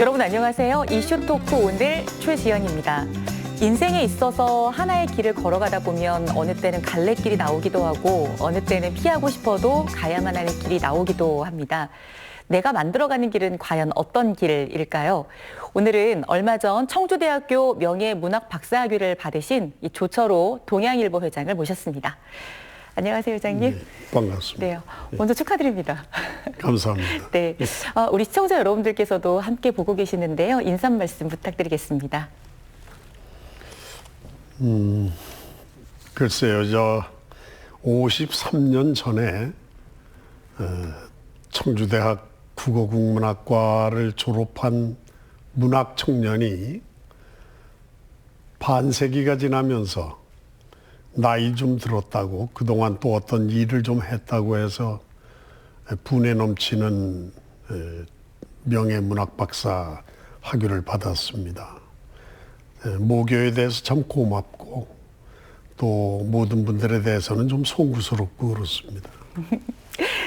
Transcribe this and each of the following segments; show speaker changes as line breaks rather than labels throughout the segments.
여러분 안녕하세요. 이슈 토크 오늘 최지연입니다. 인생에 있어서 하나의 길을 걸어가다 보면 어느 때는 갈래길이 나오기도 하고 어느 때는 피하고 싶어도 가야만 하는 길이 나오기도 합니다. 내가 만들어가는 길은 과연 어떤 길일까요? 오늘은 얼마 전 청주대학교 명예문학 박사학위를 받으신 이 조철호 동양일보 회장을 모셨습니다. 안녕하세요, 회장님.
네, 반갑습니다.
네, 먼저 축하드립니다.
감사합니다.
네, 우리 시청자 여러분들께서도 함께 보고 계시는데요. 인사 말씀 부탁드리겠습니다.
글쎄요, 저 53년 전에 청주대학 국어국문학과를 졸업한 문학 청년이 반세기가 지나면서 나이 좀 들었다고 그동안 또 어떤 일을 좀 했다고 해서 분에 넘치는 명예문학 박사 학위를 받았습니다. 모교에 대해서 참 고맙고 또 모든 분들에 대해서는 좀 송구스럽고 그렇습니다.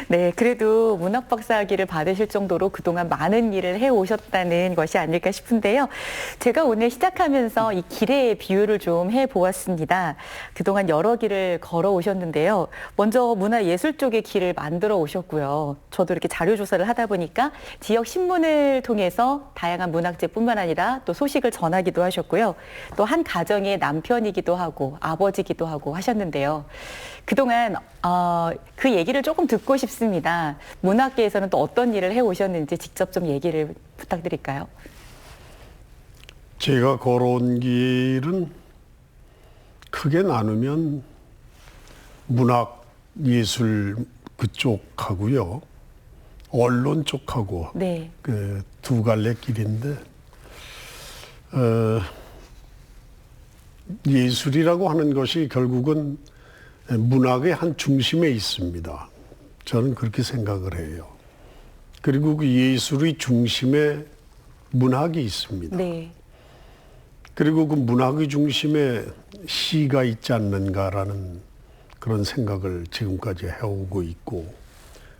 네, 그래도 문학 박사학위를 받으실 정도로 그동안 많은 일을 해오셨다는 것이 아닐까 싶은데요. 제가 오늘 시작하면서 이 길의 비유를 좀 해보았습니다. 그동안 여러 길을 걸어오셨는데요. 먼저 문화예술 쪽의 길을 만들어 오셨고요. 저도 이렇게 자료조사를 하다 보니까 지역 신문을 통해서 다양한 문학재뿐만 아니라 또 소식을 전하기도 하셨고요. 또 한 가정의 남편이기도 하고 아버지기도 하고 하셨는데요. 그동안 그 얘기를 조금 듣고 싶습니다. 문학계에서는 또 어떤 일을 해오셨는지 직접 좀 얘기를 부탁드릴까요?
제가 걸어온 길은 크게 나누면 문학, 예술 그쪽하고요. 언론 쪽하고
네.
그 두 갈래 길인데 예술이라고 하는 것이 결국은 문학의 한 중심에 있습니다. 저는 그렇게 생각을 해요. 그리고 그 예술의 중심에 문학이 있습니다.
네.
그리고 그 문학의 중심에 시가 있지 않는가라는 그런 생각을 지금까지 해오고 있고,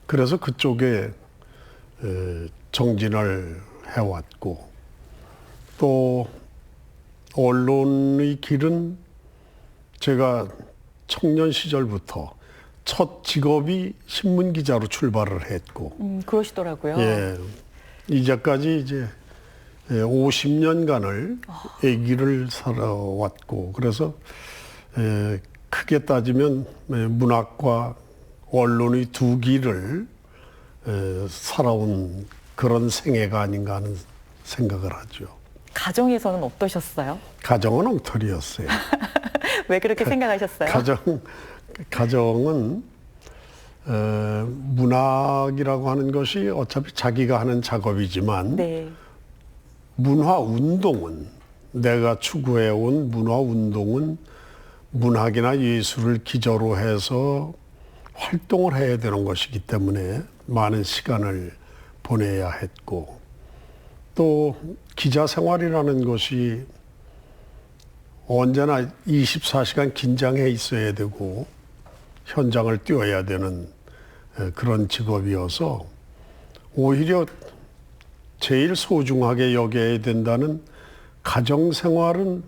그래서 그쪽에 정진을 해왔고, 또 언론의 길은 제가 청년 시절부터 첫 직업이 신문 기자로 출발을 했고,
그러시더라고요.
예, 이제까지 이제 50년간을 아기를 살아왔고, 그래서 크게 따지면 문학과 언론의 두 길을 살아온 그런 생애가 아닌가 하는 생각을 하죠.
가정에서는 어떠셨어요?
가정은 엉터리였어요.
왜 그렇게 생각하셨어요?
가정은 문학이라고 하는 것이 어차피 자기가 하는 작업이지만
네.
문화운동은, 내가 추구해온 문화운동은 문학이나 예술을 기저로 해서 활동을 해야 되는 것이기 때문에 많은 시간을 보내야 했고, 또 기자 생활이라는 것이 언제나 24시간 긴장해 있어야 되고 현장을 뛰어야 되는 그런 직업이어서 오히려 제일 소중하게 여겨야 된다는 가정 생활은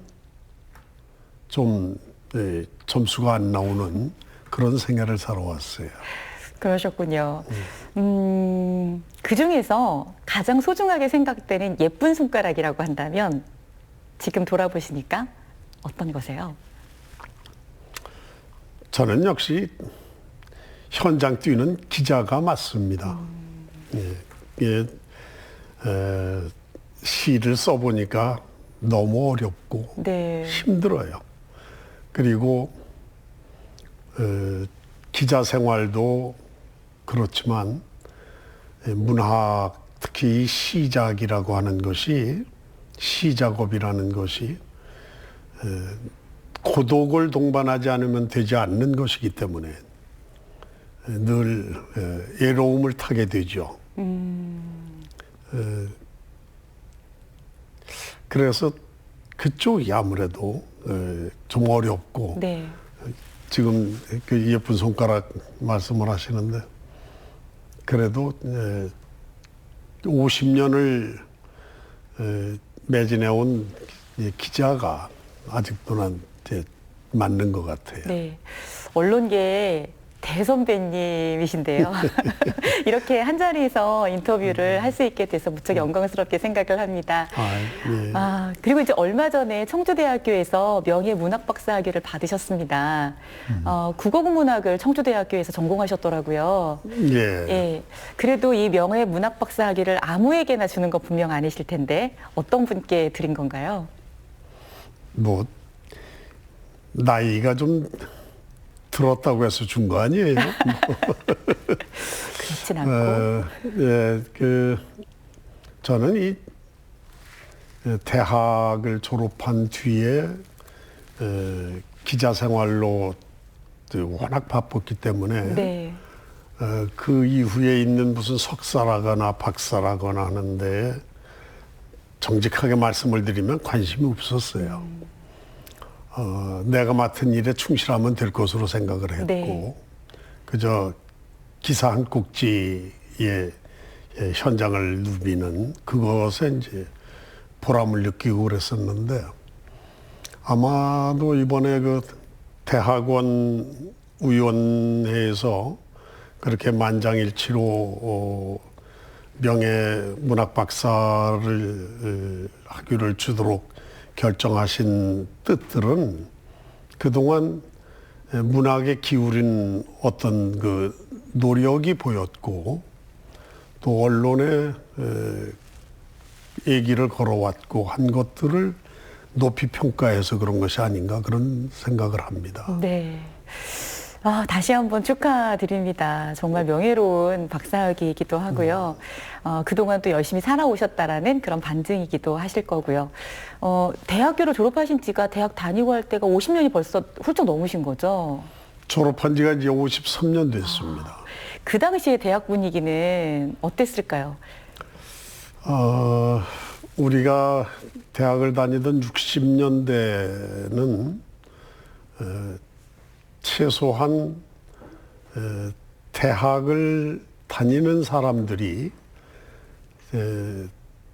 좀 점수가 안 나오는 그런 생활을 살아왔어요.
그러셨군요. 그 중에서 가장 소중하게 생각되는 예쁜 손가락이라고 한다면 지금 돌아보시니까 어떤 거세요?
저는 역시 현장 뛰는 기자가 맞습니다. 시를 써보니까 너무 어렵고
네.
힘들어요. 그리고 기자 생활도 그렇지만 문학, 특히 시작이라고 하는 것이, 시작업이라는 것이 고독을 동반하지 않으면 되지 않는 것이기 때문에 늘 애로움을 타게 되죠. 그래서 그쪽이 아무래도 좀 어렵고,
네.
지금 그 예쁜 손가락 말씀을 하시는데, 그래도 50년을 매진해온 이 기자가 아직도 이제 맞는 것 같아요.
네. 언론계 대선배님이신데요. 이렇게 한 자리에서 인터뷰를 할 수 있게 돼서 무척 영광스럽게 생각을 합니다.
예.
그리고 이제 얼마 전에 청주대학교에서 명예문학박사 학위를 받으셨습니다. 국어국문학을 청주대학교에서 전공하셨더라고요.
예.
예. 그래도 이 명예문학박사 학위를 아무에게나 주는 건 분명 아니실 텐데 어떤 분께 드린 건가요?
뭐 나이가 좀 들었다고 해서 준 거 아니에요?
그렇진 않고.
예, 저는 이 대학을 졸업한 뒤에 기자 생활로 워낙 바빴기 때문에
네.
그 이후에 있는 무슨 석사라거나 박사라거나 하는데 정직하게 말씀을 드리면 관심이 없었어요. 내가 맡은 일에 충실하면 될 것으로 생각을 했고,
네.
그저 기사 한 꼭지의 현장을 누비는 그것에 이제 보람을 느끼고 그랬었는데, 아마도 이번에 그 대학원 위원회에서 그렇게 만장일치로 명예 문학 박사를 학위를 주도록 결정하신 뜻들은 그동안 문학에 기울인 어떤 그 노력이 보였고 또 언론에 얘기를 걸어왔고 한 것들을 높이 평가해서 그런 것이 아닌가 그런 생각을 합니다.
네. 다시 한번 축하드립니다. 정말 명예로운 박사학위이기도 하고요. 그동안 또 열심히 살아오셨다라는 그런 반증이기도 하실 거고요. 대학교를 졸업하신 지가 대학 다니고 할 때가 50년이 벌써 훌쩍 넘으신 거죠?
졸업한 지가 이제 53년 됐습니다.
그 당시에 대학 분위기는 어땠을까요?
우리가 대학을 다니던 60년대는 최소한 대학을 다니는 사람들이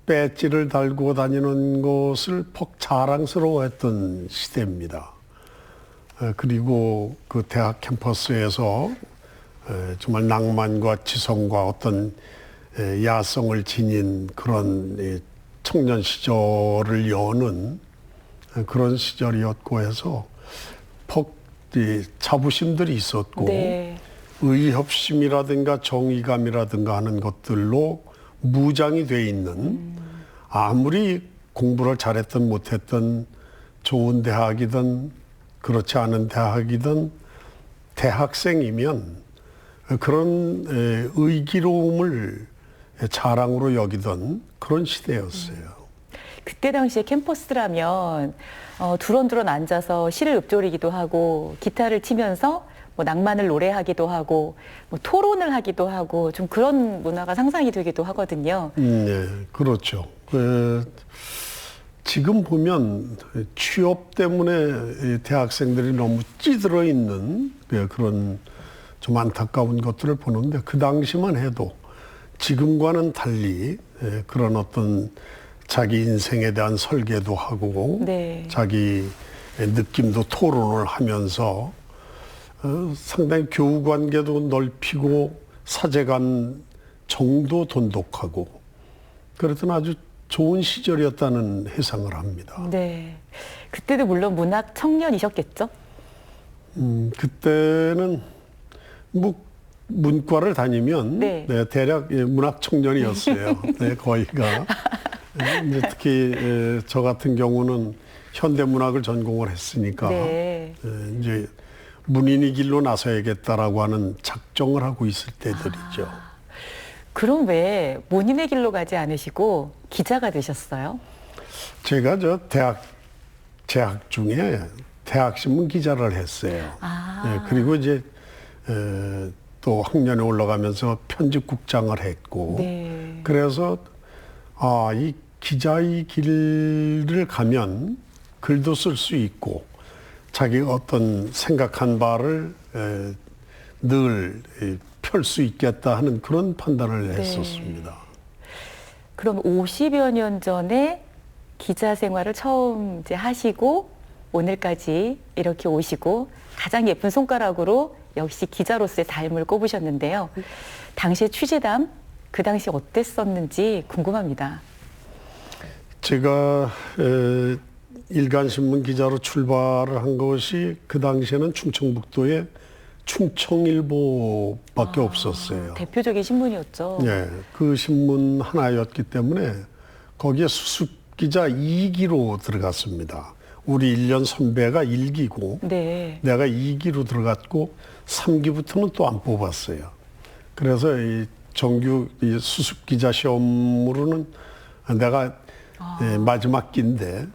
배지를 달고 다니는 것을 퍽 자랑스러워했던 시대입니다. 그리고 그 대학 캠퍼스에서 정말 낭만과 지성과 어떤 야성을 지닌 그런 청년 시절을 여는 그런 시절이었고 해서 퍽 자부심들이 있었고
네.
의협심이라든가 정의감이라든가 하는 것들로 무장이 돼 있는 아무리 공부를 잘했든 못했든 좋은 대학이든 그렇지 않은 대학이든 대학생이면 그런 의기로움을 자랑으로 여기던 그런 시대였어요.
그때 당시에 캠퍼스라면 두런두런 앉아서 시를 읊조리기도 하고 기타를 치면서 뭐 낭만을 노래하기도 하고 뭐 토론을 하기도 하고 좀 그런 문화가 상상이 되기도 하거든요.
네, 그렇죠. 지금 보면 취업 때문에 대학생들이 너무 찌들어 있는 그런 좀 안타까운 것들을 보는데 그 당시만 해도 지금과는 달리 그런 어떤 자기 인생에 대한 설계도 하고
네.
자기 느낌도 토론을 하면서 상당히 교우 관계도 넓히고 사제간 정도 돈독하고 그랬던 아주 좋은 시절이었다는 회상을 합니다.
네. 그때도 물론 문학 청년이셨겠죠?
그때는 뭐 문과를 다니면
네.
대략 문학 청년이었어요. 네, 거의가. 이제 특히 저 같은 경우는 현대문학을 전공을 했으니까
네.
이제 문인의 길로 나서야겠다라고 하는 작정을 하고 있을 때들이죠.
그럼 왜 본인의 길로 가지 않으시고 기자가 되셨어요?
제가 저 대학 재학 중에 대학신문 기자를 했어요. 네, 그리고 이제 또 학년에 올라가면서 편집국장을 했고
네.
그래서 이 기자의 길을 가면 글도 쓸 수 있고 자기 어떤 생각한 바를 늘 펼 수 있겠다 하는 그런 판단을 했었습니다.
그럼 50여 년 전에 기자 생활을 처음 이제 하시고 오늘까지 이렇게 오시고 가장 예쁜 손가락으로 역시 기자로서의 삶을 꼽으셨는데요. 당시의 취재담, 그 당시 어땠었는지 궁금합니다.
제가 일간신문 기자로 출발을 한 것이 그 당시에는 충청북도에 충청일보밖에 없었어요.
대표적인 신문이었죠.
예, 그 신문 하나였기 때문에 거기에 수습기자 2기로 들어갔습니다. 우리 1년 선배가 1기고
네.
내가 2기로 들어갔고 3기부터는 또 안 뽑았어요. 그래서 이 정규 이 수습기자 시험으로는 내가 마지막 기인데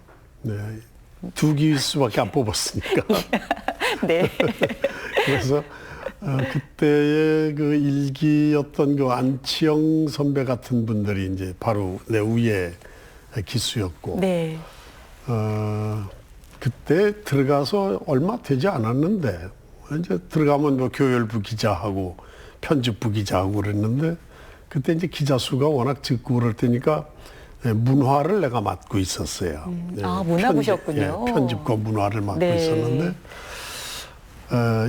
2기 수밖에 안 뽑았으니까.
네.
그래서 그때의 그 일기였던 그 안치영 선배 같은 분들이 이제 바로 내 위에 기수였고,
네.
그때 들어가서 얼마 되지 않았는데 이제 들어가면 뭐 교열부 기자하고 편집부 기자하고 그랬는데 그때 이제 기자 수가 워낙 적고 그럴 때니까 문화를 내가 맡고 있었어요.
아, 문화부셨군요.
편집과 문화를 맡고
네.
있었는데.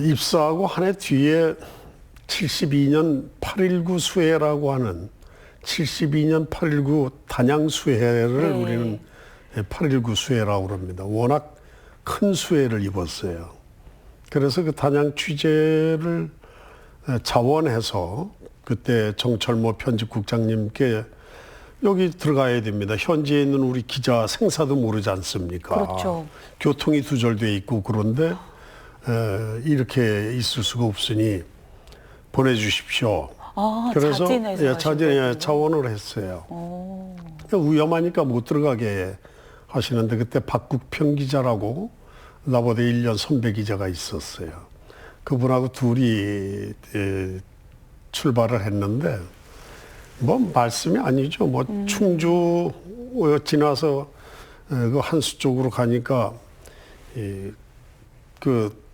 입사하고 한 해 뒤에 72년 8.19 수해라고 하는 72년 8.19 단양 수해를
네.
우리는 8.19 수해라고 그럽니다. 워낙 큰 수해를 입었어요. 그래서 그 단양 취재를 자원해서 그때 정철모 편집국장님께 여기 들어가야 됩니다. 현지에 있는 우리 기자 생사도 모르지 않습니까?
그렇죠.
교통이 두절돼 있고 그런데 이렇게 있을 수가 없으니 보내주십시오.
아,
그래서
자진해서
자원을 했어요. 위험하니까 못 들어가게 하시는데 그때 박국평 기자라고 나보다 1년 선배 기자가 있었어요. 그분하고 둘이 출발을 했는데 뭐 말씀이 아니죠. 뭐 충주 지나서 그 한수 쪽으로 가니까 그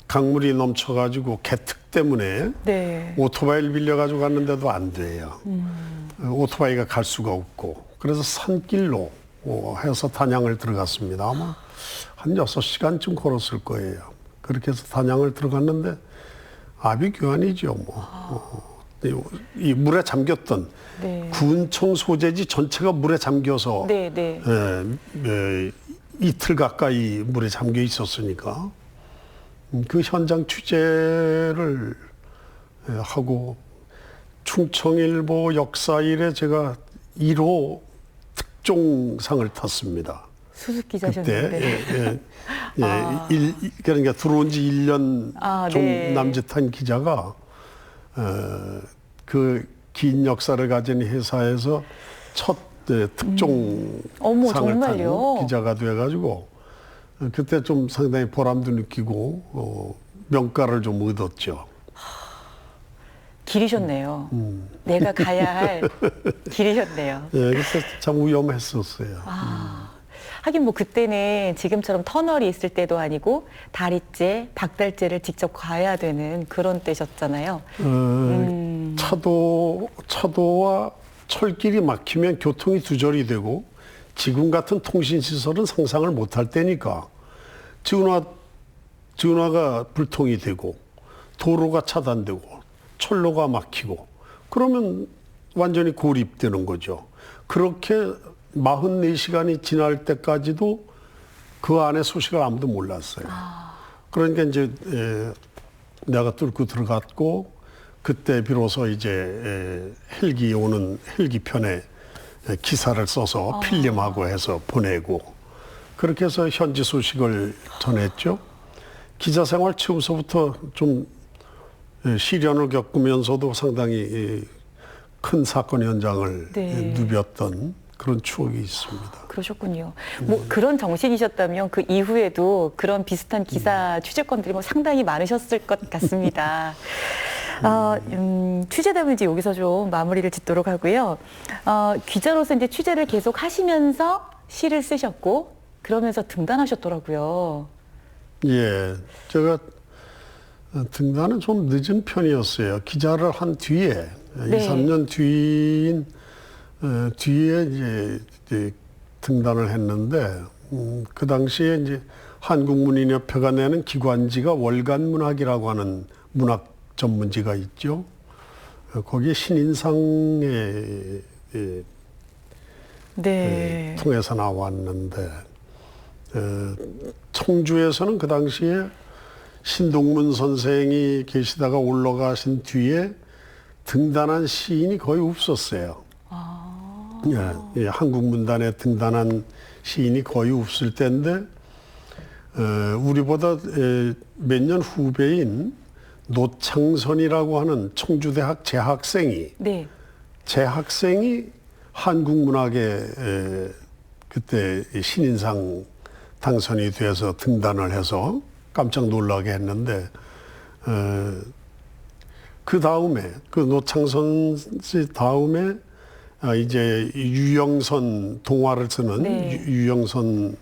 강물이 넘쳐가지고 개특 때문에
네.
오토바이를 빌려가지고 갔는데도 안 돼요. 오토바이가 갈 수가 없고 그래서 산길로 해서 단양을 들어갔습니다. 아마 한 6시간쯤 걸었을 거예요. 그렇게 해서 단양을 들어갔는데 아비규환이죠. 이 물에 잠겼던
네.
군청 소재지 전체가 물에 잠겨서
네, 네.
이틀 가까이 물에 잠겨 있었으니까 그 현장 취재를 하고 충청일보 역사일에 제가 1호 특종상을 탔습니다.
수습 기자셨는데.
그때 그러니까 들어온 지 1년 좀
네.
남짓한 기자가 그 긴 역사를 가진 회사에서 첫 특종상을
어머,
탄
정말요?
기자가 돼가지고 그때 좀 상당히 보람도 느끼고 명가를 좀 얻었죠.
길이셨네요. 내가 가야 할 길이셨네요.
예, 그래서 참 위험했었어요.
하긴 뭐 그때는 지금처럼 터널이 있을 때도 아니고 다리째, 박달째를 직접 가야 되는 그런 때셨잖아요.
차도와 철길이 막히면 교통이 두절이 되고 지금 같은 통신시설은 상상을 못할 때니까 전화가 불통이 되고 도로가 차단되고 철로가 막히고 그러면 완전히 고립되는 거죠. 그렇게 44시간이 지날 때까지도 그 안에 소식을 아무도 몰랐어요. 그러니까 이제 내가 뚫고 들어갔고 그때 비로소 이제 헬기 편에 기사를 써서 필름하고 해서 보내고 그렇게 해서 현지 소식을 전했죠. 기자 생활 처음서부터 좀 시련을 겪으면서도 상당히 큰 사건 현장을
네.
누볐던 그런 추억이 있습니다.
그러셨군요. 뭐 그런 정신이셨다면 그 이후에도 그런 비슷한 기사 취재건들이 뭐 상당히 많으셨을 것 같습니다. 취재담을 이제 여기서 좀 마무리를 짓도록 하고요. 기자로서 이제 취재를 계속 하시면서 시를 쓰셨고 그러면서 등단하셨더라고요.
예, 제가 등단은 좀 늦은 편이었어요. 기자를 한 뒤에
네.
2, 3년 뒤인 뒤에 이제 등단을 했는데 그 당시에 이제 한국문인협회가 내는 기관지가 월간문학이라고 하는 문학 전문지가 있죠. 거기에 신인상에
네.
통해서 나왔는데 청주에서는 그 당시에 신동문 선생이 계시다가 올라가신 뒤에 등단한 시인이 거의 없었어요. 예, 한국 문단에 등단한 시인이 거의 없을 때인데 우리보다 몇 년 후배인 노창선이라고 하는 청주대학 재학생이
네.
한국문학에 그때 신인상 당선이 돼서 등단을 해서 깜짝 놀라게 했는데 그 다음에 그 노창선 씨 다음에 이제 유영선 동화를 쓰는
네.
유영선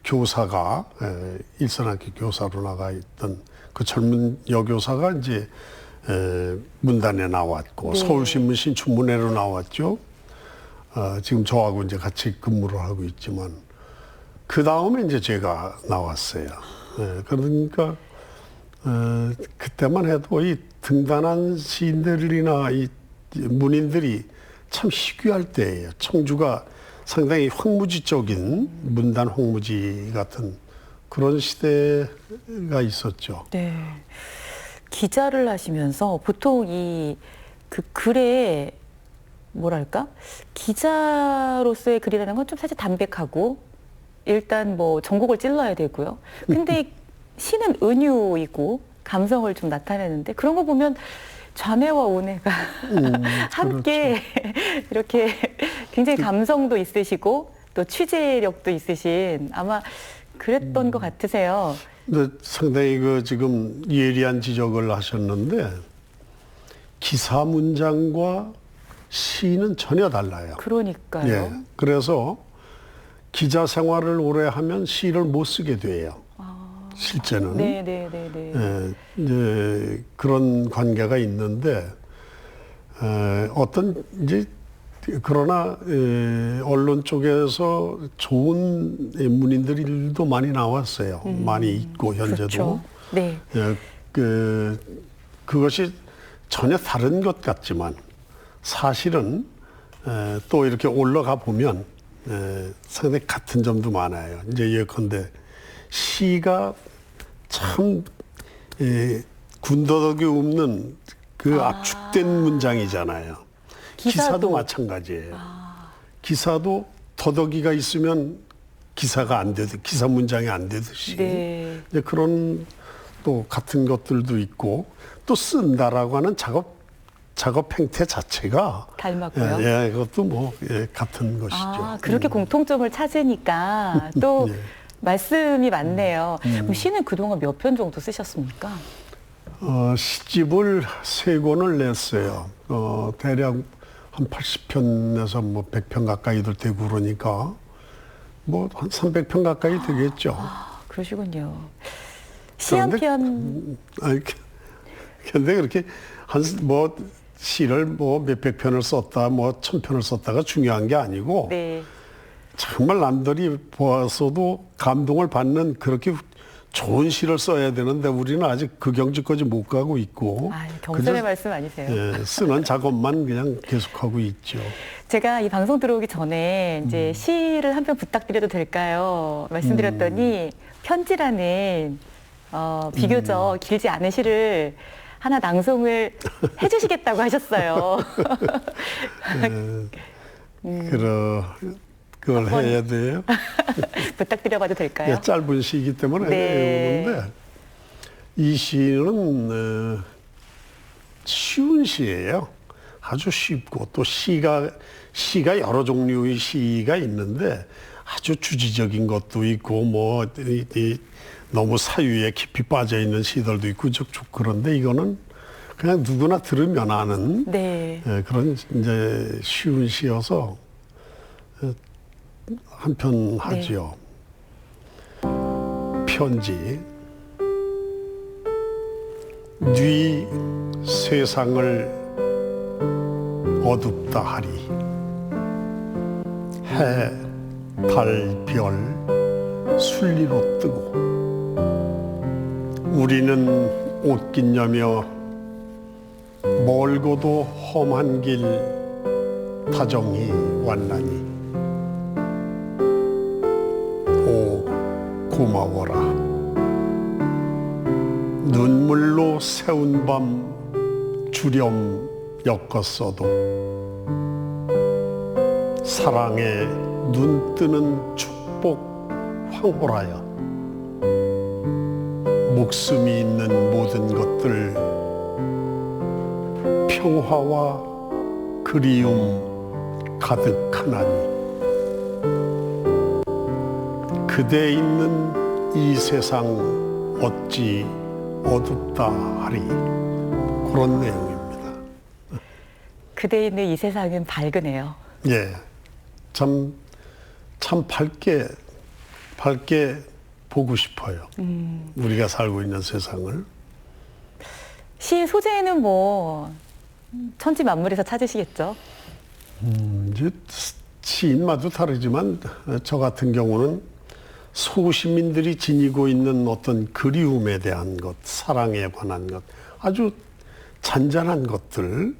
교사가 일선학교 교사로 나가 있던 그 젊은 여교사가 이제 문단에 나왔고
네.
서울신문 신춘문예로 나왔죠. 지금 저하고 이제 같이 근무를 하고 있지만 그 다음에 이제 제가 나왔어요. 그러니까 그때만 해도 이 등단한 시인들이나 이 문인들이 참 희귀할 때예요. 청주가 상당히 황무지적인 문단 황무지 같은 그런 시대가 있었죠.
네. 기자를 하시면서 보통 그 글에 뭐랄까? 기자로서의 글이라는 건 좀 사실 담백하고 일단 뭐 전곡을 찔러야 되고요. 근데 시는 은유이고 감성을 좀 나타내는데 그런 거 보면 좌뇌와 우뇌가 함께 이렇게 굉장히 감성도 있으시고 또 취재력도 있으신 아마 그랬던 것 같으세요.
근데 상당히 그 지금 예리한 지적을 하셨는데 기사 문장과 시는 전혀 달라요.
그러니까요.
예. 그래서 기자 생활을 오래 하면 시를 못 쓰게 돼요. 실제는.
네네네네.
예, 이제 그런 관계가 있는데 어떤 이제 그러나 언론 쪽에서 좋은 문인들도 많이 나왔어요. 많이 있고 현재도.
그렇죠. 네.
예, 그것이 전혀 다른 것 같지만 사실은 또 이렇게 올라가 보면 상당히 같은 점도 많아요. 이제 예컨대 시가 참 군더더기 없는 그 압축된 문장이잖아요. 기사도 마찬가지예요. 기사도 더더기가 있으면 기사가 안 되듯 기사 문장이 안 되듯이
네.
이제 그런 또 같은 것들도 있고 또 쓴다라고 하는 작업 행태 자체가
닮았고요.
예, 그것도 뭐 같은 것이죠.
아, 그렇게 공통점을 찾으니까 또
예.
말씀이 많네요. 그럼 시는 그동안 몇 편 정도 쓰셨습니까?
시집을 3권을 냈어요. 대략 한 80편에서 뭐 100편 가까이들 되고 그러니까 뭐 한 300편 가까이 되겠죠.
그러시군요. 시 한 편.
근데 그렇게 뭐 시를 뭐 몇백 편을 썼다, 뭐 1000편을 썼다가 중요한 게 아니고
네.
정말 남들이 보아서도 감동을 받는 그렇게 좋은 시를 써야 되는데 우리는 아직 그 경지까지 못 가고 있고.
아, 겸손의 말씀 아니세요?
예, 쓰는 작업만 그냥 계속하고 있죠.
제가 이 방송 들어오기 전에 이제 시를 한 편 부탁드려도 될까요? 말씀드렸더니 편지라는 비교적 길지 않은 시를 하나 낭송을 해주시겠다고 하셨어요.
그걸 해야 돼요.
부탁드려봐도 될까요?
예, 짧은 시이기 때문에
네.
해오는데 이 시는 쉬운 시예요. 아주 쉽고 또 시가 여러 종류의 시가 있는데 아주 주지적인 것도 있고 뭐 너무 사유에 깊이 빠져 있는 시들도 있고 그런데 이거는 그냥 누구나 들으면 아는
네.
그런 이제 쉬운 시여서 한편 하지요. 편지. 네 세상을 어둡다 하리. 해, 달, 별 순리로 뜨고 우리는 옷깃녀며 멀고도 험한 길 다정히 왔나니 오 고마워라. 눈물로 새운 밤 주렴 엮었어도 사랑에 눈 뜨는 축복 황홀하여 목숨이 있는 모든 것들 평화와 그리움 가득하나니 그대 있는 이 세상 어찌 어둡다 하리. 그런 내용입니다.
그대 있는 이 세상은 밝으네요.
예, 참 밝게 보고 싶어요. 우리가 살고 있는 세상을.
시의 소재는 뭐 천지 만물에서 찾으시겠죠?
이제 시인마도 다르지만 저 같은 경우는 소시민들이 지니고 있는 어떤 그리움에 대한 것, 사랑에 관한 것, 아주 잔잔한 것들,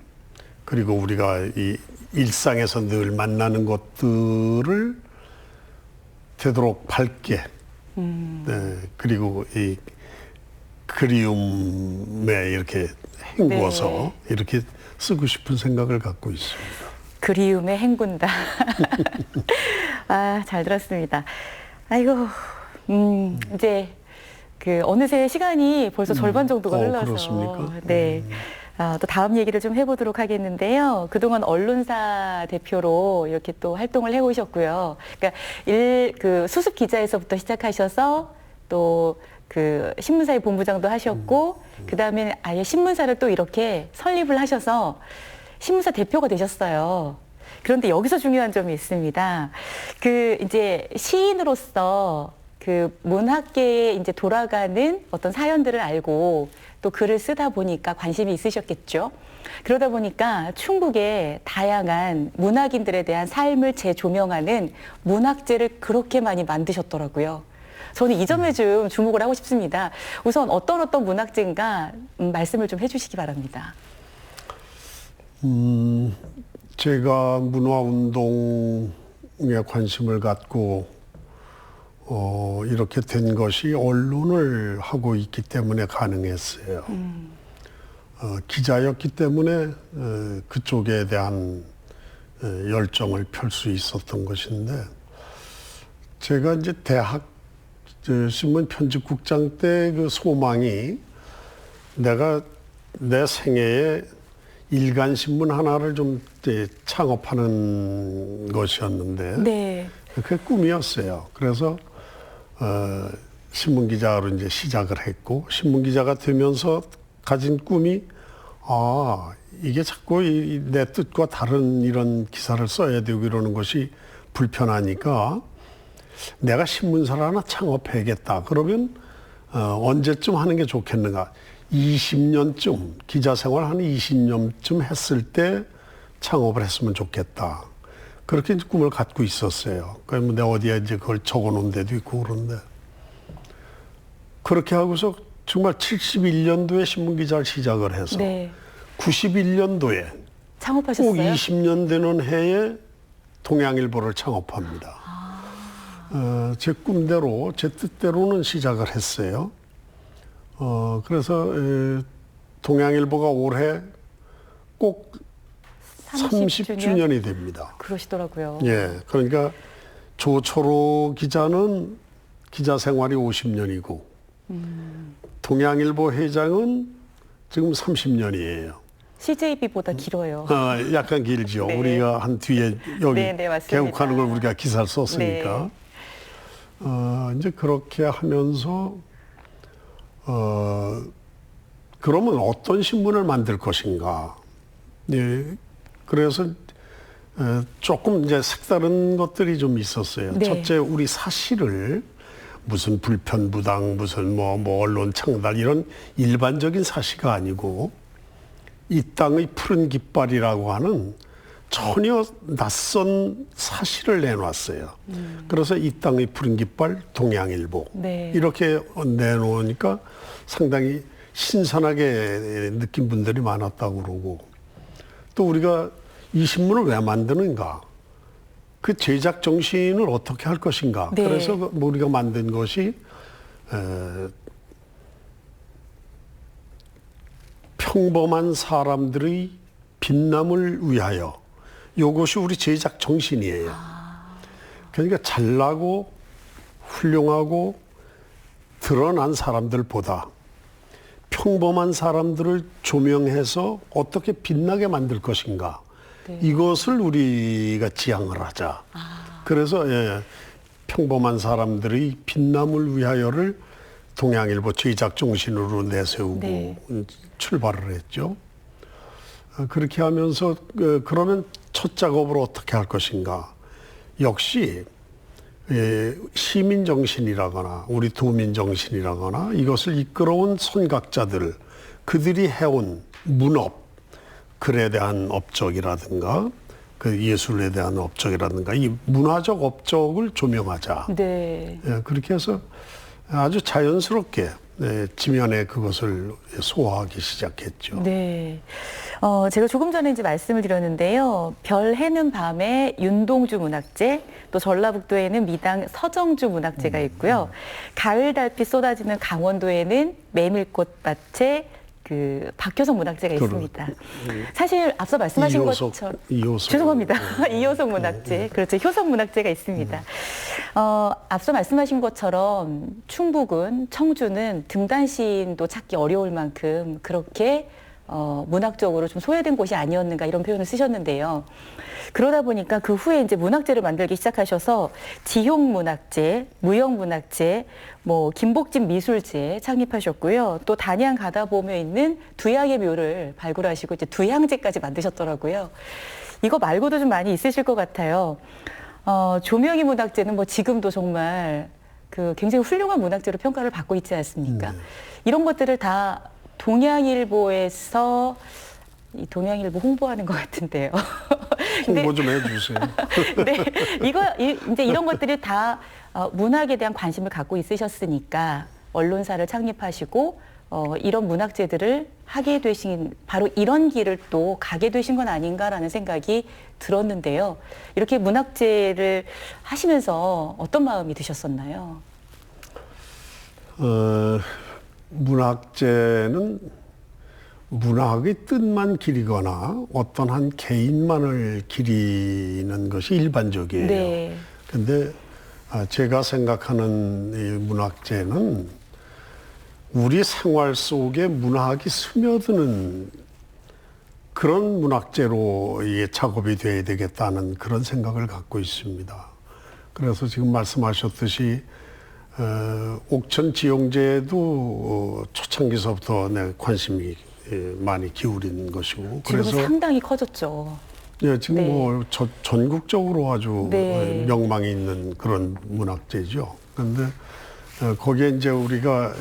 그리고 우리가 이 일상에서 늘 만나는 것들을 되도록 밝게, 네, 그리고 이 그리움에 이렇게 헹구어서
네.
이렇게 쓰고 싶은 생각을 갖고 있습니다.
그리움에 헹군다. 아, 잘 들었습니다. 아이고, 이제 그 어느새 시간이 벌써 절반 정도가 흘러서.
그렇습니까?
네. 또 다음 얘기를 좀 해보도록 하겠는데요. 그동안 언론사 대표로 이렇게 또 활동을 해오셨고요. 그러니까 그 수습 기자에서부터 시작하셔서 또 그 신문사의 본부장도 하셨고, 그 다음에 아예 신문사를 또 이렇게 설립을 하셔서 신문사 대표가 되셨어요. 그런데 여기서 중요한 점이 있습니다. 그 이제 시인으로서 그 문학계에 이제 돌아가는 어떤 사연들을 알고 또 글을 쓰다 보니까 관심이 있으셨겠죠. 그러다 보니까 충북의 다양한 문학인들에 대한 삶을 재조명하는 문학제를 그렇게 많이 만드셨더라고요. 저는 이 점에 좀 주목을 하고 싶습니다. 우선 어떤 문학제인가 말씀을 좀 해주시기 바랍니다.
제가 문화운동에 관심을 갖고 이렇게 된 것이 언론을 하고 있기 때문에 가능했어요. 기자였기 때문에 그쪽에 대한 열정을 펼 수 있었던 것인데, 제가 이제 대학 신문 편집국장 때 그 소망이 내가 내 생애에 일간 신문 하나를 좀 창업하는 것이었는데,
네.
그게 꿈이었어요. 그래서 신문 기자로 이제 시작을 했고, 신문 기자가 되면서 가진 꿈이 이게 자꾸 내 뜻과 다른 이런 기사를 써야 되고 이러는 것이 불편하니까 내가 신문사를 하나 창업해야겠다. 그러면 언제쯤 하는 게 좋겠는가? 20년쯤, 기자 생활 한 20년쯤 했을 때 창업을 했으면 좋겠다. 그렇게 이제 꿈을 갖고 있었어요. 그러면 내가 어디에 이제 그걸 적어 놓은 데도 있고 그런데. 그렇게 하고서 정말 71년도에 신문기자를 시작을 해서
네.
91년도에
창업하셨어요?
꼭 20년 되는 해에 동양일보를 창업합니다. 제 꿈대로, 제 뜻대로는 시작을 했어요. 그래서 동양일보가 올해 꼭 30주년이 됩니다.
그러시더라고요.
예, 그러니까 조초로 기자는 기자 생활이 50년이고 동양일보 회장은 지금 30년이에요.
CJB보다 길어요.
약간 길죠.
네.
우리가 한 뒤에 여기
네, 맞습니다.
개국하는 걸 우리가 기사를 썼으니까.
네.
이제 그렇게 하면서 그러면 어떤 신문을 만들 것인가. 예, 그래서 조금 이제 색다른 것들이 좀 있었어요.
네.
첫째, 우리 사실을 무슨 불편부당, 무슨 뭐 언론 창달 이런 일반적인 사실이 아니고 이 땅의 푸른 깃발이라고 하는 전혀 낯선 사실을 내놨어요. 그래서 이 땅의 푸른 깃발 동양일보
네.
이렇게 내놓으니까 상당히 신선하게 느낀 분들이 많았다고 그러고, 또 우리가 이 신문을 왜 만드는가, 그 제작 정신을 어떻게 할 것인가.
네.
그래서 우리가 만든 것이 평범한 사람들의 빛남을 위하여, 이것이 우리 제작 정신이에요. 그러니까 잘나고 훌륭하고 드러난 사람들보다 평범한 사람들을 조명해서 어떻게 빛나게 만들 것인가.
네.
이것을 우리가 지향을 하자. 그래서 평범한 사람들의 빛남을 위하여를 동양일보 제작 정신으로 내세우고
네.
출발을 했죠. 그렇게 하면서 그러면 첫 작업을 어떻게 할 것인가. 역시 시민 정신이라거나 우리 도민 정신이라거나 이것을 이끌어온 선각자들, 그들이 해온 문업, 글에 대한 업적이라든가 그 예술에 대한 업적이라든가 이 문화적 업적을 조명하자.
네.
그렇게 해서 아주 자연스럽게 지면에 그것을 소화하기 시작했죠.
네. 제가 조금 전에 이제 말씀을 드렸는데요. 별 해는 밤에 윤동주 문학제, 또 전라북도에는 미당 서정주 문학제가 있고요. 가을 달빛 쏟아지는 강원도에는 메밀꽃밭에 그 박효석 문학제가 있습니다. 사실 앞서 말씀하신 것처럼
이효석.
죄송합니다. 이효석 문학제, 그렇죠. 효석 문학제가 있습니다. 앞서 말씀하신 것처럼 충북은, 청주는 등단 시인도 찾기 어려울 만큼 그렇게 문학적으로 좀 소외된 곳이 아니었는가 이런 표현을 쓰셨는데요. 그러다 보니까 그 후에 이제 문학제를 만들기 시작하셔서 지용 문학제, 무형 문학제, 뭐 김복진 미술제 창립하셨고요. 또 단양 가다 보면 있는 두양의 묘를 발굴하시고 이제 두양제까지 만드셨더라고요. 이거 말고도 좀 많이 있으실 것 같아요. 조명희 문학제는 뭐 지금도 정말 그 굉장히 훌륭한 문학제로 평가를 받고 있지 않습니까? 이런 것들을 다 동양일보에서 이 동양일보 홍보하는 것 같은데요.
홍보 좀 해주세요.
네, 이제 이런 것들이 다 문학에 대한 관심을 갖고 있으셨으니까 언론사를 창립하시고 이런 문학제들을 하게 되신 바로 이런 길을 또 가게 되신 건 아닌가라는 생각이 들었는데요. 이렇게 문학제를 하시면서 어떤 마음이 드셨었나요?
문학제는 문학의 뜻만 기리거나 어떤 한 개인만을 기리는 것이 일반적이에요.
네.
근데 제가 생각하는 이 문학제는 우리 생활 속에 문학이 스며드는 그런 문학제로 이게 작업이 돼야 되겠다는 그런 생각을 갖고 있습니다. 그래서 지금 말씀하셨듯이 옥천 지용제도 초창기서부터 내 관심이 많이 기울인 것이고,
지금은 상당히 커졌죠.
예, 지금
네.
뭐 전국적으로 아주
네.
명망이 있는 그런 문학제죠. 그런데 거기에 이제 우리가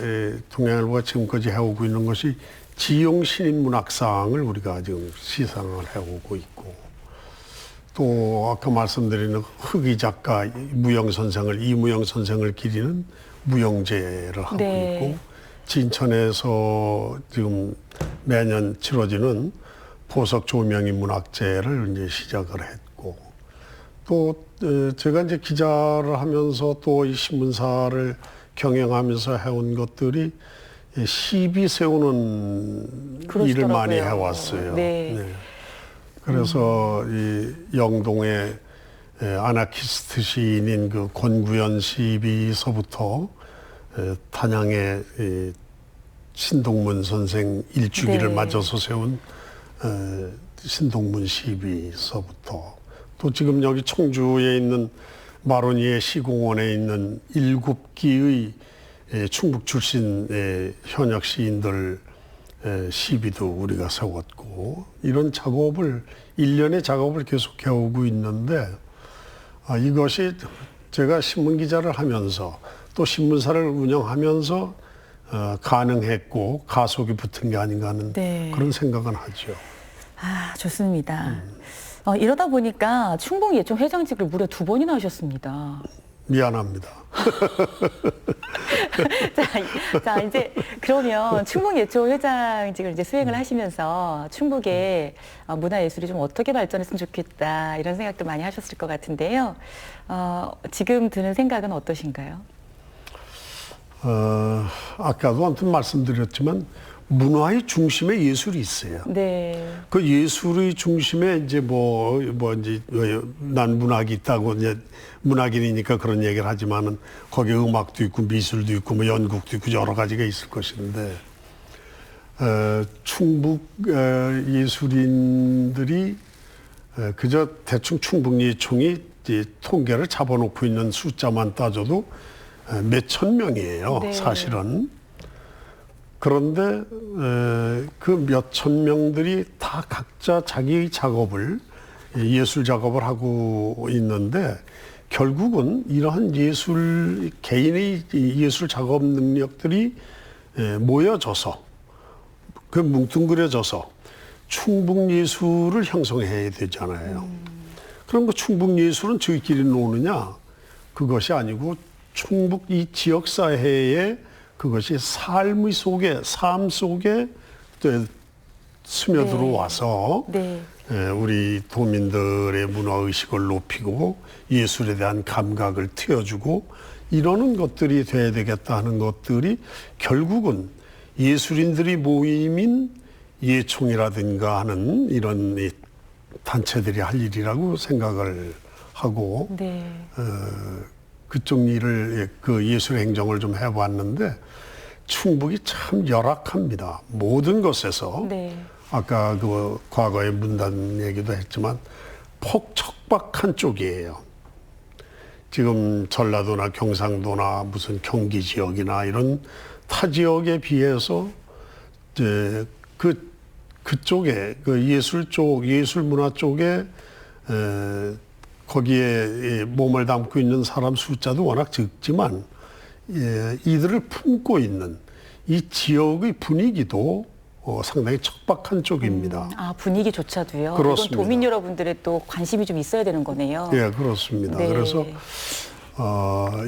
동양일보가 지금까지 해오고 있는 것이 지용 신인 문학상을 우리가 지금 시상을 해오고 있고, 또 아까 말씀드린 흑의 작가 이무영 선생을 기리는 무용제를 하고
네.
있고, 진천에서 지금 매년 치러지는 보석 조명희 문학제를 이제 시작을 했고, 또 제가 이제 기자를 하면서 또 이 신문사를 경영하면서 해온 것들이 시비 세우는 일을 많이 해왔어요.
네.
네. 그래서 이 영동의 아나키스트 시인인 그 권구연 시비서부터 단양의 신동문 선생 일주기를
네.
맞아서 세운 신동문 시비서부터, 또 지금 여기 청주에 있는 마로니에 시공원에 있는 7기의 충북 출신 현역 시인들 시비도 우리가 세웠고, 이런 작업을 일련의 작업을 계속 해오고 있는데, 이것이 제가 신문기자를 하면서 또 신문사를 운영하면서 가능했고 가속이 붙은 게 아닌가 하는
네.
그런 생각은 하죠.
좋습니다. 이러다 보니까 충북 예총 회장직을 무려 2번이나 하셨습니다.
미안합니다.
자, 이제 그러면 충북 예총 회장직을 이제 수행을 하시면서 충북의 문화예술이 좀 어떻게 발전했으면 좋겠다 이런 생각도 많이 하셨을 것 같은데요. 지금 드는 생각은 어떠신가요?
아까도 아무튼 말씀드렸지만 문화의 중심에 예술이 있어요.
네.
그 예술의 중심에 이제 난 문학이 있다고 이제 문학인이니까 그런 얘기를 하지만은 거기에 음악도 있고 미술도 있고 뭐 연극도 있고 여러 가지가 있을 것인데 충북 예술인들이 그저 대충 충북예총이 통계를 잡아놓고 있는 숫자만 따져도 몇천 명이에요.
네.
사실은. 그런데 그 몇천 명들이 다 각자 자기의 작업을 예술 작업을 하고 있는데 결국은 이러한 개인의 예술 작업 능력들이 모여져서 그 뭉뚱그려져서 충북 예술을 형성해야 되잖아요. 그럼 그 충북 예술은 저희끼리 노느냐? 그것이 아니고 충북 이 지역 사회에 그것이 삶 속에 또 스며들어와서
네.
우리 도민들의 문화의식을 높이고 예술에 대한 감각을 트여주고 이러는 것들이 돼야 되겠다 하는 것들이 결국은 예술인들이 모임인 예총이라든가 하는 이런 단체들이 할 일이라고 생각을 하고
네.
그쪽 일을 그 예술 행정을 좀 해봤는데 충북이 참 열악합니다. 모든 것에서
네.
아까 그 과거의 문단 얘기도 했지만 폭척박한 쪽이에요. 지금 전라도나 경상도나 무슨 경기 지역이나 이런 타 지역에 비해서 이제 그쪽에 그 예술 문화 쪽에 거기에 몸을 담고 있는 사람 숫자도 워낙 적지만 이들을 품고 있는 이 지역의 분위기도 상당히 척박한 쪽입니다.
분위기조차도요?
그렇습니다.
이건 도민 여러분들의 또 관심이 좀 있어야 되는 거네요.
예, 그렇습니다.
네.
그래서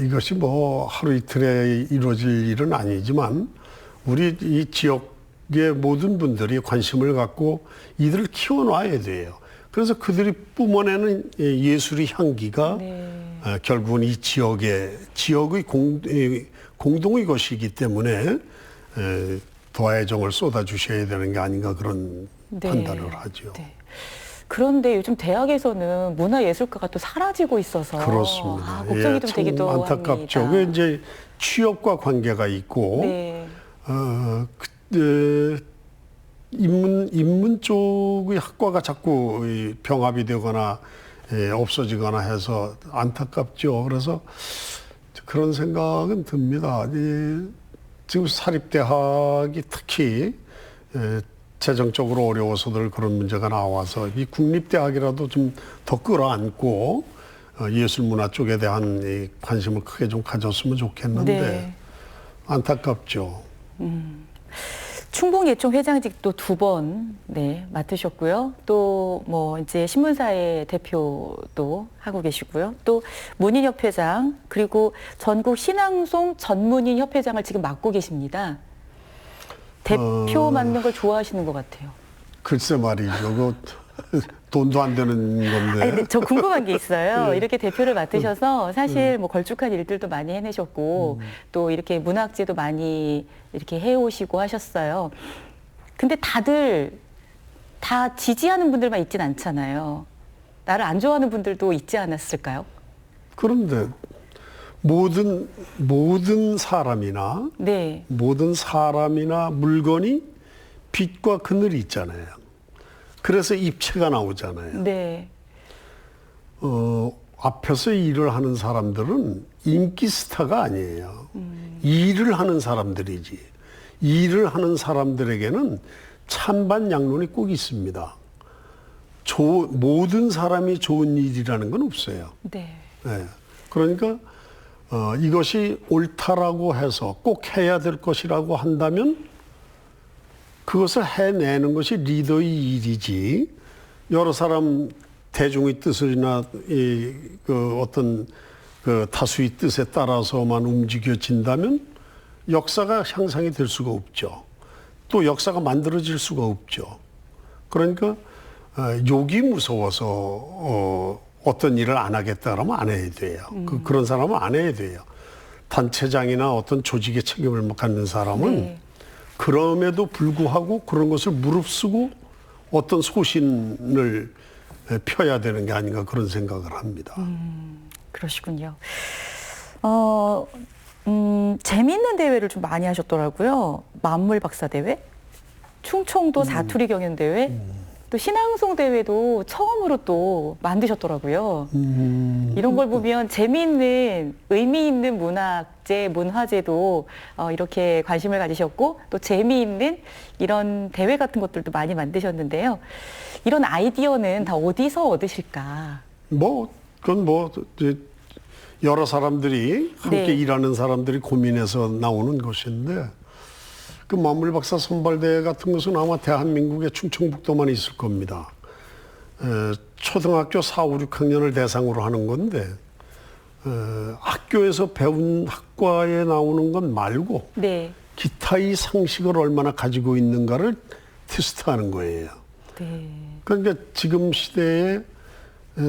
이것이 뭐 하루 이틀에 이루어질 일은 아니지만 우리 이 지역의 모든 분들이 관심을 갖고 이들을 키워놔야 돼요. 그래서 그들이 뿜어내는 예술의 향기가 결국은 이 지역의 공동의 것이기 때문에 도화의 정을 쏟아주셔야 되는 게 아닌가 그런 판단을 하죠.
네. 그런데 요즘 대학에서는 문화예술과가 또 사라지고 있어서
그렇습니다.
걱정이 좀 되기도
안타깝죠.
합니다.
그게 이제 취업과 관계가 있고
네.
인문 쪽의 학과가 자꾸 병합이 되거나 없어지거나 해서 안타깝죠. 그래서 그런 생각은 듭니다. 지금 사립대학이 특히 재정적으로 어려워서들 그런 문제가 나와서 이 국립대학이라도 좀 더 끌어안고 예술문화 쪽에 대한 이 관심을 크게 좀 가졌으면 좋겠는데
네.
안타깝죠.
충북 예총 회장직도 2번 맡으셨고요. 또 뭐 이제 신문사의 대표도 하고 계시고요. 또 문인협회장 그리고 전국 신앙송 전문인 협회장을 지금 맡고 계십니다. 대표 맡는 걸 좋아하시는 것 같아요.
글쎄 말이죠. 돈도 안 되는 건데.
아니, 근데 저 궁금한 게 있어요. 이렇게 대표를 맡으셔서 사실 뭐 걸쭉한 일들도 많이 해내셨고 또 이렇게 문학제도 많이 이렇게 해오시고 하셨어요. 근데 다들 다 지지하는 분들만 있진 않잖아요. 나를 안 좋아하는 분들도 있지 않았을까요?
그런데 모든 사람이나
네.
모든 사람이나 물건이 빛과 그늘이 있잖아요. 그래서 입체가 나오잖아요.
네.
앞에서 일을 하는 사람들은 인기 스타가 아니에요. 일을 하는 사람들이지. 일을 하는 사람들에게는 찬반 양론이 꼭 있습니다. 모든 사람이 좋은 일이라는 건 없어요.
네.
네. 그러니까 이것이 옳다라고 해서 꼭 해야 될 것이라고 한다면 그것을 해내는 것이 리더의 일이지 여러 사람 대중의 뜻이나 그 어떤 그 다수의 뜻에 따라서만 움직여진다면 역사가 향상이 될 수가 없죠. 또 역사가 만들어질 수가 없죠. 그러니까 욕이 무서워서 어떤 일을 안 하겠다 그러면 안 해야 돼요. 그런 사람은 안 해야 돼요. 단체장이나 어떤 조직의 책임을 갖는 사람은
네.
그럼에도 불구하고 그런 것을 무릅쓰고 어떤 소신을 펴야 되는 게 아닌가 그런 생각을 합니다.
그러시군요. 재미있는 대회를 좀 많이 하셨더라고요. 만물 박사 대회, 충청도 사투리 경연 대회, 또 신앙송 대회도 처음으로 또 만드셨더라고요. 이런 걸 보면 재미있는, 의미 있는 문학제, 문화제도 이렇게 관심을 가지셨고 또 재미있는 이런 대회 같은 것들도 많이 만드셨는데요. 이런 아이디어는 다 어디서 얻으실까?
그건 이제 여러 사람들이 함께
네.
일하는 사람들이 고민해서 나오는 것인데 그 만물박사 선발대회 같은 것은 아마 대한민국의 충청북도만 있을 겁니다. 초등학교 4, 5, 6학년을 대상으로 하는 건데 학교에서 배운 학과에 나오는 것 말고
네.
기타의 상식을 얼마나 가지고 있는가를 테스트하는 거예요.
네.
그러니까 지금 시대에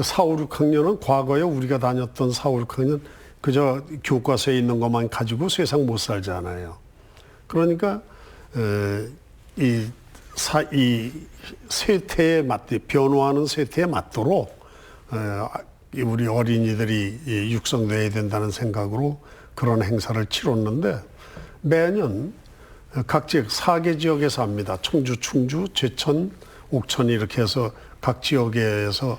4, 5, 6학년은 과거에 우리가 다녔던 4, 5, 6학년 그저 교과서에 있는 것만 가지고 세상 못 살잖아요. 그러니까 이 세태에 변화하는 세태에 맞도록 우리 어린이들이 육성돼야 된다는 생각으로 그런 행사를 치렀는데 매년 각 지역 4개 지역에서 합니다. 청주, 충주, 제천, 옥천 이렇게 해서 각 지역에서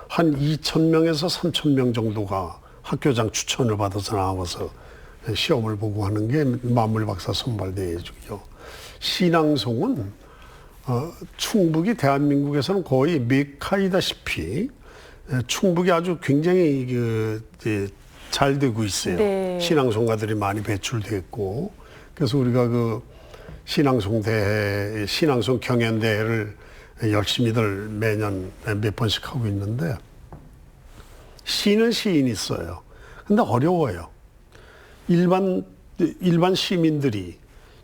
한 2,000명에서 3,000명 정도가 학교장 추천을 받아서 나와서 시험을 보고 하는 게 만물박사 선발대회죠. 신앙송은 충북이 대한민국에서는 거의 메카이다시피 충북이 아주 굉장히 잘 되고 있어요.
네.
신앙송가들이 많이 배출됐고 그래서 우리가 그 신앙송 경연대회를 열심히들 매년 몇 번씩 하고 있는데 시는 시인이 있어요. 근데 어려워요. 일반 시민들이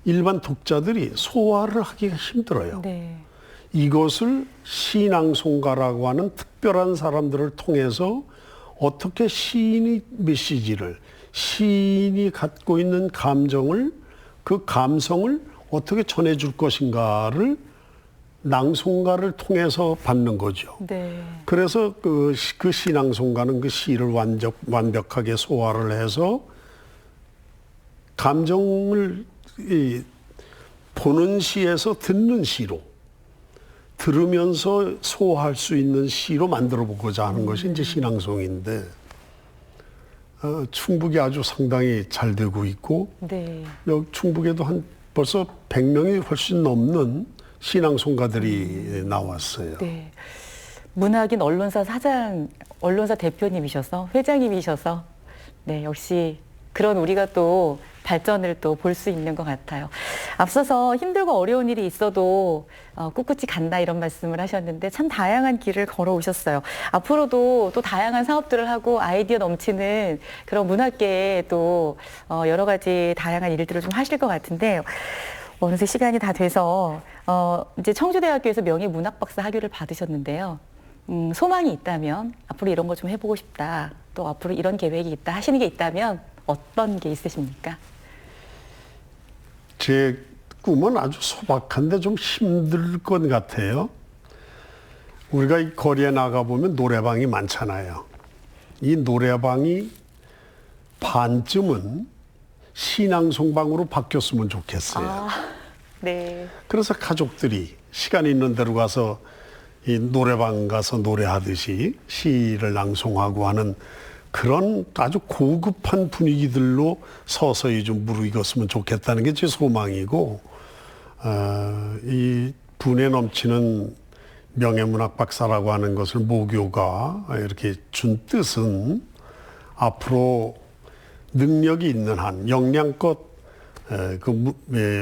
일반 독자들이 소화를 하기가 힘들어요.
네.
이것을 신앙송가라고 하는 특별한 사람들을 통해서 어떻게 시인의 메시지를 시인이 갖고 있는 감정을 그 감성을 어떻게 전해줄 것인가를 낭송가를 통해서 받는 거죠.
네.
그래서 그 신앙송가는 그 시를 완벽하게 소화를 해서 감정을 보는 시에서 듣는 시로 들으면서 소화할 수 있는 시로 만들어 보고자 하는 것이 이제 신앙송인데 충북이 아주 상당히 잘 되고 있고
네.
여기 충북에도 한 벌써 100명이 훨씬 넘는 신앙송가들이 나왔어요.
네. 문학인 언론사 대표님이셔서 회장님이셔서 네, 역시 그런 우리가 또 발전을 또 볼 수 있는 것 같아요. 앞서서 힘들고 어려운 일이 있어도 꿋꿋이 간다 이런 말씀을 하셨는데 참 다양한 길을 걸어오셨어요. 앞으로도 또 다양한 사업들을 하고 아이디어 넘치는 그런 문학계에 또 여러 가지 다양한 일들을 좀 하실 것 같은데 어느새 시간이 다 돼서 이제 청주대학교에서 명예문학박사 학위를 받으셨는데요. 소망이 있다면 앞으로 이런 거 좀 해보고 싶다. 또 앞으로 이런 계획이 있다 하시는 게 있다면 어떤 게 있으십니까?
제 꿈은 아주 소박한데 좀 힘들 것 같아요. 우리가 이 거리에 나가보면 노래방이 많잖아요. 이 노래방이 반쯤은 신앙송방으로 바뀌었으면 좋겠어요.
네.
그래서 가족들이 시간 있는 대로 가서 이 노래방 가서 노래하듯이 시를 낭송하고 하는 그런 아주 고급한 분위기들로 서서히 좀 무르익었으면 좋겠다는 게 제 소망이고, 이 분에 넘치는 명예문학 박사라고 하는 것을 모교가 이렇게 준 뜻은 앞으로 능력이 있는 한 역량껏 그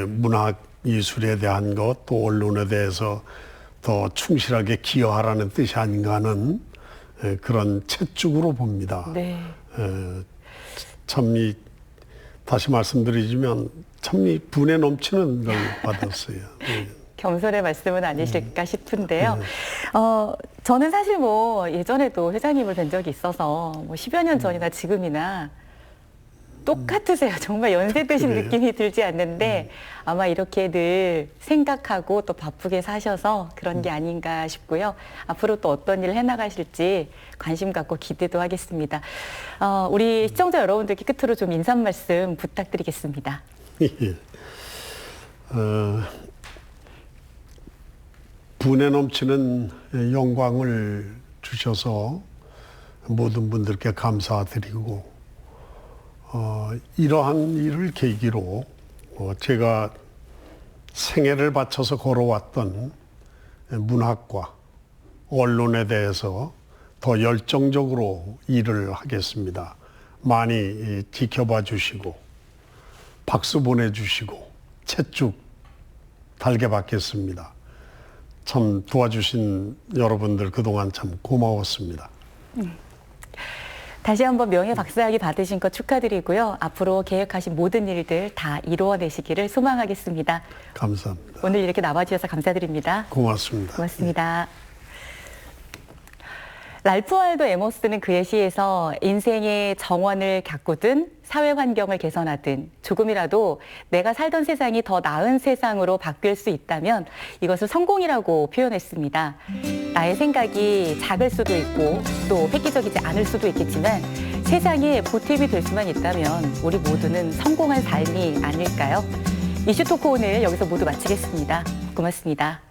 문학 예술에 대한 것 또 언론에 대해서 더 충실하게 기여하라는 뜻이 아닌가 하는 그런 채찍으로 봅니다.
네.
참 다시 말씀드리지만 참 분에 넘치는 걸 받았어요. 네.
겸손의 말씀은 아니실까 싶은데요. 저는 사실 뭐 예전에도 회장님을 뵌 적이 있어서 뭐 10여 년 전이나 지금이나 똑같으세요. 정말 연세 드신
그래요?
느낌이 들지 않는데 아마 이렇게 늘 생각하고 또 바쁘게 사셔서 그런 게 아닌가 싶고요. 앞으로 또 어떤 일을 해나가실지 관심 갖고 기대도 하겠습니다. 우리 시청자 여러분들께 끝으로 좀 인사 말씀 부탁드리겠습니다.
예. 분에 넘치는 영광을 주셔서 모든 분들께 감사드리고 이러한 일을 계기로 제가 생애를 바쳐서 걸어왔던 문학과 언론에 대해서 더 열정적으로 일을 하겠습니다. 많이 지켜봐 주시고 박수 보내주시고 채쭉 달게 받겠습니다. 참 도와주신 여러분들 그동안 참 고마웠습니다.
다시 한번 명예 박사학위 받으신 것 축하드리고요. 앞으로 계획하신 모든 일들 다 이루어내시기를 소망하겠습니다.
감사합니다.
오늘 이렇게 나와주셔서 감사드립니다.
고맙습니다.
고맙습니다. 랄프 waldo 에머스는 그의 시에서 인생의 정원을 가꾸든 사회 환경을 개선하든 조금이라도 내가 살던 세상이 더 나은 세상으로 바뀔 수 있다면 이것을 성공이라고 표현했습니다. 나의 생각이 작을 수도 있고 또 획기적이지 않을 수도 있겠지만 세상에 보탬이 될 수만 있다면 우리 모두는 성공한 삶이 아닐까요? 이슈 토크 오늘 여기서 모두 마치겠습니다. 고맙습니다.